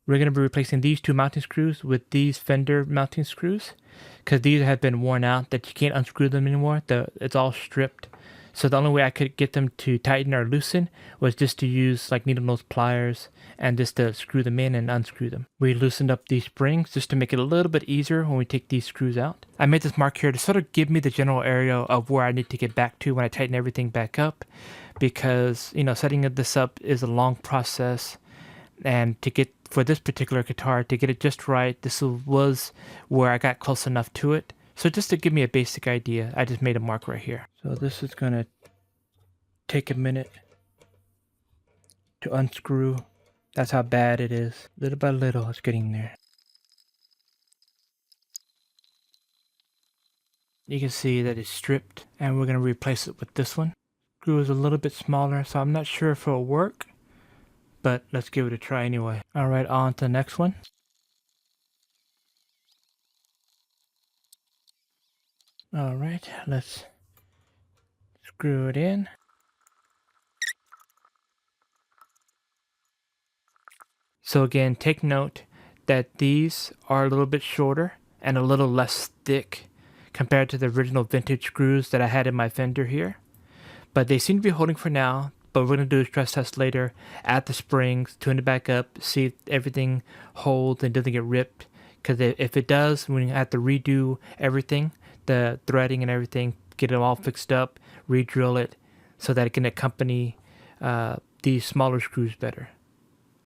We're going to be replacing these two mounting screws with these Fender mounting screws because these have been worn out that you can't unscrew them anymore. It's all stripped. So the only way I could get them to tighten or loosen was just to use like needle nose pliers and just to screw them in and unscrew them. We loosened up these springs just to make it a little bit easier when we take these screws out. I made this mark here to sort of give me the general area of where I need to get back to when I tighten everything back up, because, you know, setting this up is a long process, and to get, for this particular guitar, to get it just right, this was where I got close enough to it. So just to give me a basic idea, I just made a mark right here. So this is going to take a minute to unscrew. That's how bad it is. Little by little, it's getting there. You can see that it's stripped, and we're going to replace it with this one. Screw is a little bit smaller, so I'm not sure if it'll work, but let's give it a try anyway. All right, on to the next one. All right, let's screw it in. So again, take note that these are a little bit shorter and a little less thick compared to the original vintage screws that I had in my Fender here. But they seem to be holding for now, but we're going to do a stress test later, add the springs, tune it back up, see if everything holds and doesn't get ripped. Because if it does, we have to redo everything, the threading and everything, get it all fixed up, re-drill it so that it can accompany these smaller screws better.